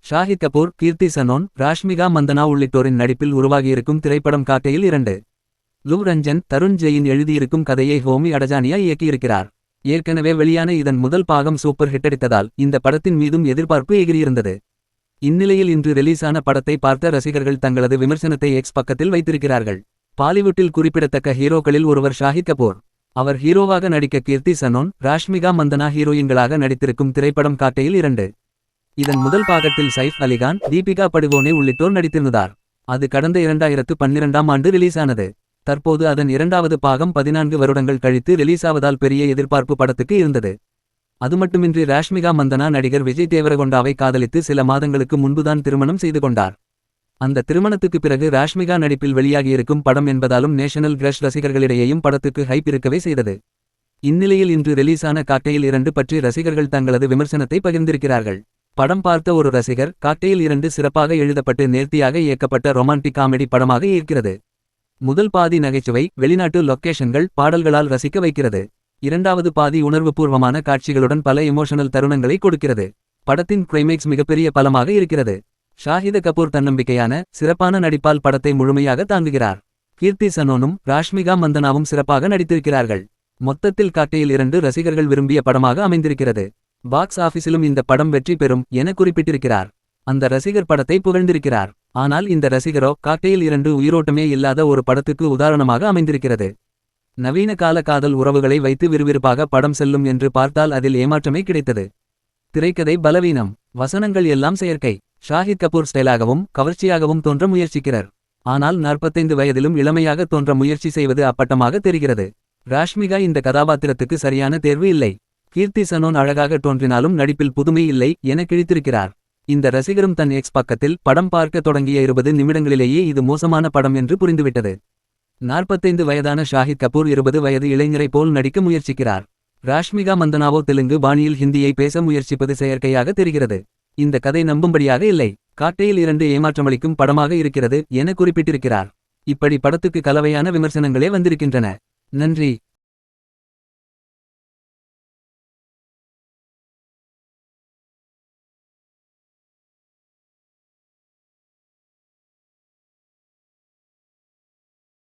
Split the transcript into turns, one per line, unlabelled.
ஷாஹித் கபூர், கீர்த்தி சனோன், ராஷ்மிகா மந்தனா உள்ளிட்டோரின் நடிப்பில் உருவாகியிருக்கும் திரைப்படம் காக்கையில் 2. லு ரஞ்சன், தருண் ஜெயின் எழுதியிருக்கும் கதையை ஹோமி அடஜானியா இயக்கியிருக்கிறார். ஏற்கனவே வெளியான இதன் முதல் பாகம் சூப்பர் ஹிட் அடித்ததால் இந்த படத்தின் மீதும் எதிர்பார்ப்பு எகிரியிருந்தது. இந்நிலையில் இன்று ரிலீஸான படத்தை பார்த்த ரசிகர்கள் தங்களது விமர்சனத்தை எக்ஸ் பக்கத்தில் வைத்திருக்கிறார்கள். பாலிவுட்டில் குறிப்பிடத்தக்க ஹீரோக்களில் ஒருவர் ஷாஹித் கபூர். அவர் ஹீரோவாக நடிக்க கீர்த்தி சனோன், ராஷ்மிகா மந்தனா ஹீரோயின்களாக நடித்திருக்கும் திரைப்படம் காக்கையில் 2. இதன் முதல் பாகத்தில் சைஃப் அலிகான், தீபிகா படுகோனே உள்ளிட்டோர் நடித்திருந்தார். அது கடந்த 2012ஆம் ஆண்டு ரிலீஸானது. தற்போது அதன் 2வது பாகம் 14 வருடங்கள் கழித்து ரிலீஸாவதால் பெரிய எதிர்பார்ப்பு படத்துக்கு இருந்தது. அதுமட்டுமின்றி ராஷ்மிகா மந்தனா நடிகர் விஜய் தேவரகொண்டாவை காதலித்து சில மாதங்களுக்கு முன்புதான் திருமணம் செய்து கொண்டார். அந்த திருமணத்துக்கு பிறகு ராஷ்மிகா நடிப்பில் வெளியாகியிருக்கும் படம் என்பதாலும் நேஷனல் கிரஷ் ரசிகர்களிடையேயும் படத்துக்கு ஹைப் இருக்கவே செய்தது. இந்நிலையில் இன்று ரிலீஸான காக்கையில் 2 பற்றி ரசிகர்கள் தங்களது விமர்சனத்தை பகிர்ந்திருக்கிறார்கள். படம் பார்த்த ஒரு ரசிகர், காக்கையில் 2 சிறப்பாக எழுதப்பட்டு நேர்த்தியாக இயக்கப்பட்ட ரொமான்டிக் காமெடி படமாக இருக்கிறது. முதல் பாதி நகைச்சுவை, வெளிநாட்டு லொக்கேஷன்கள், பாடல்களால் ரசிக்க வைக்கிறது. 2வது பாதி உணர்வுபூர்வமான காட்சிகளுடன் பல எமோஷனல் தருணங்களை கொடுக்கிறது. படத்தின் கிளைமேக்ஸ் மிகப்பெரிய பலமாக இருக்கிறது. ஷாஹித் கபூர் தன்னம்பிக்கையான, சிறப்பான நடிப்பால் படத்தை முழுமையாக தாங்குகிறார். கீர்த்தி சனோனும் ராஷ்மிகா மந்தனாவும் சிறப்பாக நடித்திருக்கிறார்கள். மொத்தத்தில் காக்கையில் 2 ரசிகர்கள் விரும்பிய படமாக அமைந்திருக்கிறது. பாக்ஸ் ஆபீஸிலும் இந்த படம் வெற்றி பெறும் என குறிப்பிட்டிருக்கிறார். அந்த ரசிகர் படத்தை புகழ்ந்திருக்கிறார். ஆனால் இந்த ரசிகரோ காக்கையில் 2 உயிரோட்டமே இல்லாத ஒரு படத்துக்கு உதாரணமாக அமைந்திருக்கிறது. நவீன கால காதல் உறவுகளை வைத்து விறுவிறுப்பாக படம் செல்லும் என்று பார்த்தால் அதில் ஏமாற்றமே கிடைத்தது. திரைக்கதை பலவீனம், வசனங்கள் எல்லாம் செயற்கை. ஷாஹித் கபூர் ஸ்டைலாகவும் கவர்ச்சியாகவும் தோன்ற முயற்சிக்கிறார். ஆனால் 45 வயதிலும் இளமையாக தோன்ற முயற்சி செய்வது அப்பட்டமாக தெரிகிறது. ராஷ்மிகா இந்த கதாபாத்திரத்துக்கு சரியான தேர்வு இல்லை. கீர்த்தி சனோன் அழகாக தோன்றினாலும் நடிப்பில் புதுமை இல்லை என கிழித்திருக்கிறார். இந்த ரசிகரும் தன் எக்ஸ் பக்கத்தில் படம் பார்க்க தொடங்கிய 20 நிமிடங்களிலேயே இது மோசமான படம் என்று புரிந்துவிட்டது. 45 வயதான ஷாஹித் கபூர் 20 வயது இளைஞரை போல் நடிக்க முயற்சிக்கிறார். ராஷ்மிகா மந்தனாவோ தெலுங்கு பாணியில் ஹிந்தியை பேச முயற்சிப்பது செயற்கையாக தெரிகிறது. இந்த கதை நம்பும்படியாக இல்லை. காக்கையில் 2 ஏமாற்றமளிக்கும் படமாக இருக்கிறது என குறிப்பிட்டிருக்கிறார். இப்படி படத்துக்கு கலவையான விமர்சனங்களே வந்திருக்கின்றன. நன்றி.